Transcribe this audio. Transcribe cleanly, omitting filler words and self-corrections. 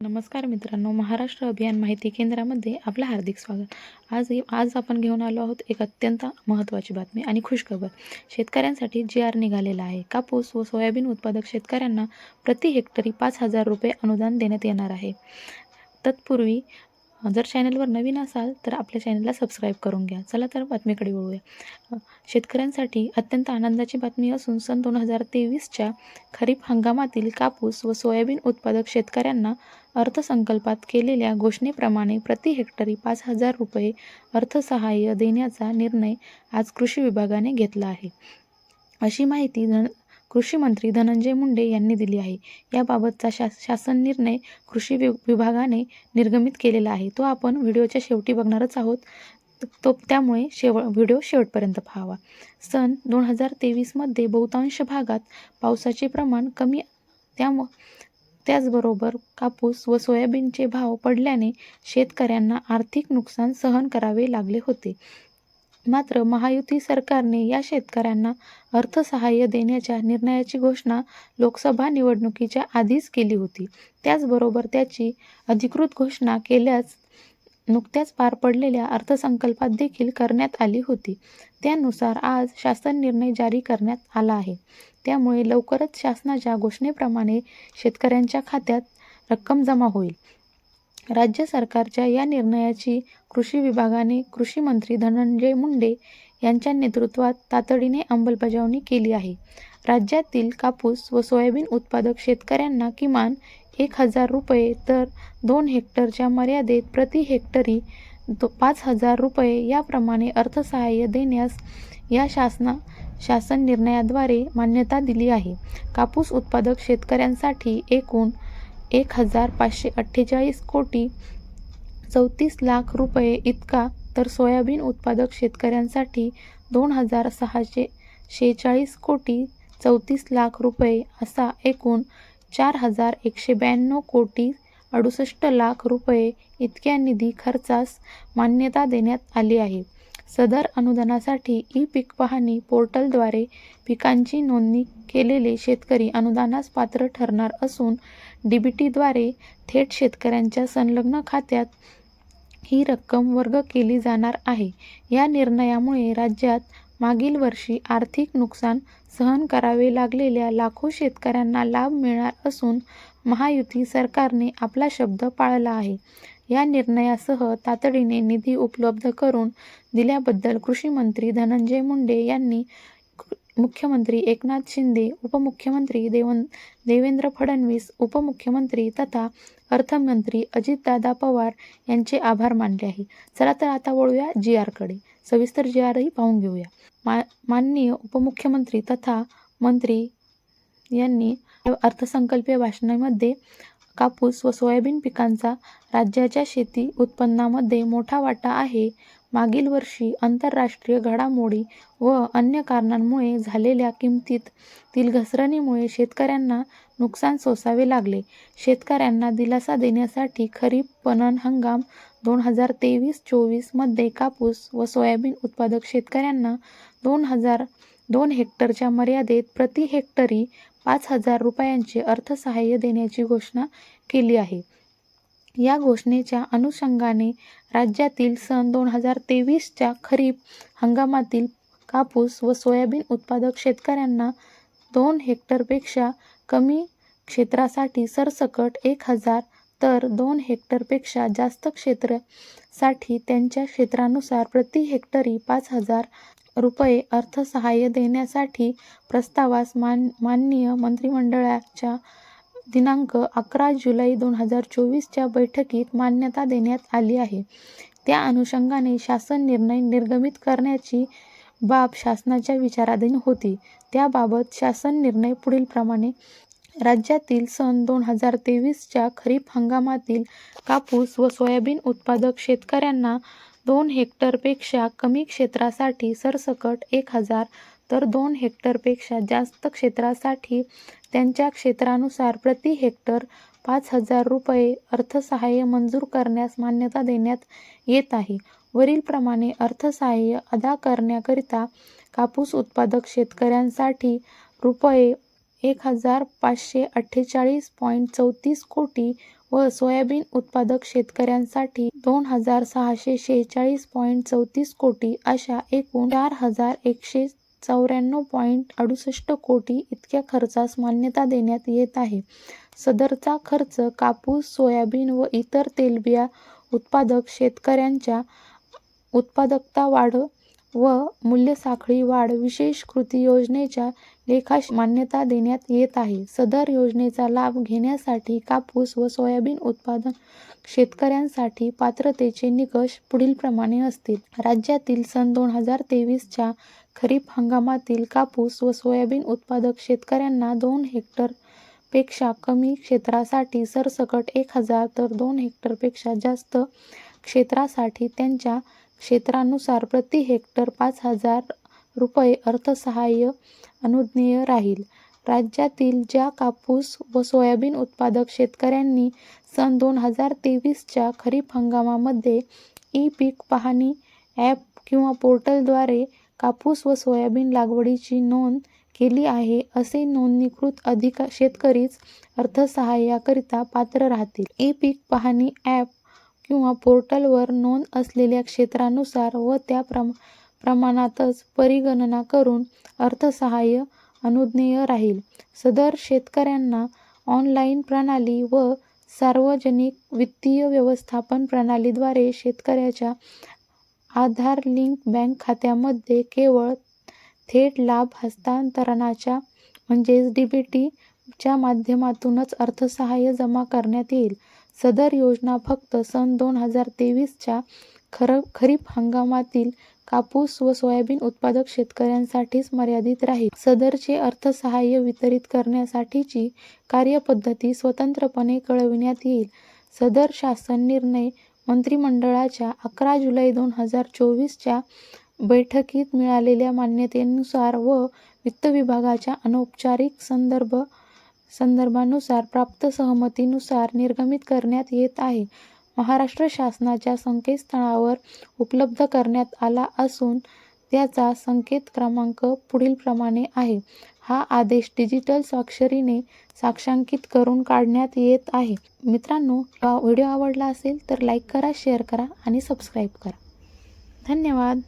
नमस्कार मित्रांनो, महाराष्ट्र अभियान माहिती केंद्रामध्ये आपलं हार्दिक स्वागत. आज आपण घेऊन आलो आहोत एक अत्यंत महत्त्वाची बातमी आणि खुशखबर. शेतकऱ्यांसाठी जी.आर. निघालेला आहे. कापूस व सोयाबीन उत्पादक शेतकऱ्यांना प्रति हेक्टरी 5,000 रुपये अनुदान देण्यात येणार आहे. तत्पूर्वी जर चॅनलवर नवीन असाल तर आपल्या चॅनलला सबस्क्राईब करून घ्या. चला तर बातमीकडे वळूया. शेतकऱ्यांसाठी अत्यंत आनंदाची बातमी असून सन 2023च्या खरीप हंगामातील कापूस व सोयाबीन उत्पादक शेतकऱ्यांना अर्थसंकल्पात केलेल्या घोषणेप्रमाणे प्रति हेक्टरी 5,000 रुपये अर्थसहाय्य देण्याचा निर्णय आज कृषी विभागाने घेतला आहे, अशी माहिती कृषी मंत्री धनंजय मुंडे यांनी दिली आहे. याबाबतचा शासन निर्णय कृषी विभागाने निर्गमित केलेला आहे. तो आपण व्हिडिओच्या शेवटी बघणारच आहोत, त्यामुळे व्हिडिओ शेवटपर्यंत पाहावा. सन 2023मध्ये बहुतांश भागात पावसाचे प्रमाण कमी, त्याचबरोबर कापूस व सोयाबीनचे भाव पडल्याने शेतकऱ्यांना आर्थिक नुकसान सहन करावे लागले होते. मात्र महायुती सरकारने या शेतकऱ्यांना अर्थसहाय्य देण्याच्या निर्णयाची घोषणा लोकसभा निवडणुकीच्या आधीच केली होती. त्याचबरोबर त्याची अधिकृत घोषणा नुकत्याच पार पडलेल्या अर्थसंकल्पात देखील करण्यात आली होती. त्यानुसार आज शासन निर्णय जारी करण्यात आला आहे. त्यामुळे लवकरच शासनाच्या घोषणेप्रमाणे शेतकऱ्यांच्या खात्यात रक्कम जमा होईल. राज्य सरकारच्या या निर्णयाची कृषी विभागाने कृषी मंत्री धनंजय मुंडे यांच्या नेतृत्वात तातडीने अंमलबजावणी केली आहे. राज्यातील कापूस व सोयाबीन उत्पादक शेतकऱ्यांना किमान 1,000 रुपये तर 2 हेक्टरच्या मर्यादेत प्रति हेक्टरी 5,000 रुपये याप्रमाणे अर्थसहाय्य देण्यास या शासन निर्णयाद्वारे मान्यता दिली आहे. कापूस उत्पादक शेतकऱ्यांसाठी एकूण 1,548 कोटी 34 लाख रुपये इतका, तर सोयाबीन उत्पादक शेतकऱ्यांसाठी 2,646 कोटी 34 लाख रुपये असा एकूण 4,192 कोटी 68 लाख रुपये इतक्या निधी खर्चास मान्यता देण्यात आली आहे. सदर अनुदानासाठी ई-पीक पाहणी पोर्टलद्वारे पिकांची नोंदणी केलेले शेतकरी अनुदानास पात्र ठरणार असून डीबीटीद्वारे थेट शेतकऱ्यांच्या संलग्न खात्यात ही रक्कम वर्ग केली जाणार आहे. या निर्णयामुळे राज्यात मागील वर्षी आर्थिक नुकसान सहन करावे लागलेल्या लाखो शेतकऱ्यांना लाभ मिळणार असून महायुती सरकारने आपला शब्द पाळला आहे. या निर्णयासह तातडीने निधी उपलब्ध करून दिल्याबद्दल कृषी मंत्री धनंजय मुंडे यांनी मुख्यमंत्री एकनाथ शिंदे, उपमुख्यमंत्री देवेंद्र फडणवीस, उपमुख्यमंत्री तथा अर्थमंत्री अजितदादा पवार यांचे आभार मानले आहे. चला तर आता वळूया जी.आर.कडे. सविस्तर जी.आरही पाहून घेऊया. माननीय उपमुख्यमंत्री तथा मंत्री यांनी अर्थसंकल्पीय भाषणामध्ये कापूस व सोयाबीन पिकांचा राज्याच्या शेती उत्पन्नामध्ये मोठा वाटा आहे. मागील वर्षी आंतरराष्ट्रीय घडामोडी व अन्य कारणांमुळे झालेल्या किमतीतील घसरणीमुळे शेतकऱ्यांना नुकसान सोसावे लागले. शेतकऱ्यांना दिलासा देण्यासाठी खरीप पणन हंगाम 2023-24 मध्ये कापूस व सोयाबीन उत्पादक शेतकऱ्यांना 2 हेक्टरच्या मर्यादेत प्रति हेक्टरी 5,000 रुपयांचे अर्थसहाय्य देण्याची घोषणा केली आहे. या घोषणेच्या अनुषंगाने राज्यातील सन 2023च्या खरीप हंगामातील कापूस व सोयाबीन उत्पादक शेतकऱ्यांना 2 हेक्टरपेक्षा कमी क्षेत्रासाठी सरसकट 1,000 तर 2 हेक्टरपेक्षा जास्त क्षेत्रासाठी त्यांच्या क्षेत्रानुसार प्रति हेक्टरी 5,000 रुपये अर्थसहाय्य देण्यासाठी प्रस्तावास माननीय मंत्रिमंडळाच्या दिनांक 11 जुलै 2024च्या बैठकीत मान्यता देण्यात आली आहे. त्या अनुषंगाने शासन निर्णय निर्गमित करण्याची बाब शासनाच्या विचाराधीन होती. त्याबाबत शासन निर्णय पुढीलप्रमाणे: राज्यातील सन 2023च्या खरीप हंगामातील कापूस व सोयाबीन उत्पादक शेतकऱ्यांना 2 हेक्टरपेक्षा कमी क्षेत्रासाठी सरसकट 1,000 तर 2 हेक्टरपेक्षा जास्त क्षेत्रासाठी त्यांच्या क्षेत्रानुसार प्रति हेक्टर 5,000 रुपये अर्थसहाय्य मंजूर करण्यास मान्यता देण्यात येत आहे. वरीलप्रमाणे अर्थसहाय्य अदा करण्याकरिता कापूस उत्पादक शेतकऱ्यांसाठी रुपये 1,548.34 कोटी व सोयाबीन उत्पादक शेतकऱ्यांसाठी 2,646.34 कोटी अशा एकूण 4,194.68 कोटी इतक्या खर्चास मान्यता देण्यात येत आहे. सदरचा खर्च कापूस, सोयाबीन व इतर तेलबिया उत्पादक शेतकऱ्यांच्या उत्पादकता वाढ व मूल्यसाखळी वाढ विशेष कृती योजनेच्या लेखास मान्यता देण्यात येत आहे. सदर योजनेचा लाभ घेण्यासाठी कापूस व सोयाबीन उत्पादक शेतकऱ्यांसाठी पात्रतेचे निकष पुढीलप्रमाणे असतील. राज्यातील सन 2023च्या खरीप हंगामातील कापूस व सोयाबीन उत्पादक शेतकऱ्यांना 2 हेक्टरपेक्षा कमी क्षेत्रासाठी सरसकट 1,000 तर 2 हेक्टरपेक्षा जास्त क्षेत्रासाठी त्यांच्या क्षेत्रानुसार प्रति हेक्टर 5,000 रुपये अर्थसहाय्य अनुज्ञेय राहील. राज्यातील ज्या कापूस व सोयाबीन उत्पादक शेतकऱ्यांनी सन 2023च्या खरीप हंगामामध्ये ई-पीक पाहणी ॲप किंवा पोर्टलद्वारे कापूस व सोयाबीन लागवडीची नोंद केली आहे, असे नोंदणीकृत शेतकरीच अर्थसहाय्याकरिता पात्र राहतील. ई-पीक पाहणी ॲप किंवा पोर्टलवर नोंद असलेल्या क्षेत्रानुसार व त्या प्रमाणातच परिगणना करून अर्थसहाय्य अनुज्ञेय राहील. सदर शेतकऱ्यांना ऑनलाईन प्रणाली व सार्वजनिक वित्तीय व्यवस्थापन प्रणालीद्वारे शेतकऱ्याच्या आधार लिंक बँक खात्यामध्ये केवळ थेट लाभ हस्तांतरणाच्या म्हणजेच DBT च्या माध्यमातूनच अर्थसहाय्य जमा करण्यात येईल. सदर योजना फक्त सन 2023च्या खरीप हंगामातील कापूस व सोयाबीन उत्पादक शेतकऱ्यांसाठीच मर्यादित राहील. सदरचे अर्थसहाय्य वितरित करण्यासाठीची कार्यपद्धती स्वतंत्रपणे कळविण्यात येईल. सदर शासन निर्णय मंत्रिमंडळाच्या 11 जुलै 2024च्या बैठकीत मिळालेल्या मान्यतेनुसार व वित्त विभागाच्या अनौपचारिक संदर्भानुसार प्राप्त सहमतीनुसार निर्गमित करण्यात येत आहे. महाराष्ट्र शासनाच्या संकेतस्थळावर उपलब्ध करण्यात आला असून त्याचा संकेत क्रमांक पुढीलप्रमाणे आहे. हा आदेश डिजिटल स्वाक्षरीने साक्षांकित करून काढण्यात येत आहे. मित्रांनो, व्हिडिओ आवडला असेल तर लाईक करा, शेअर करा आणि सबस्क्राईब करा. धन्यवाद.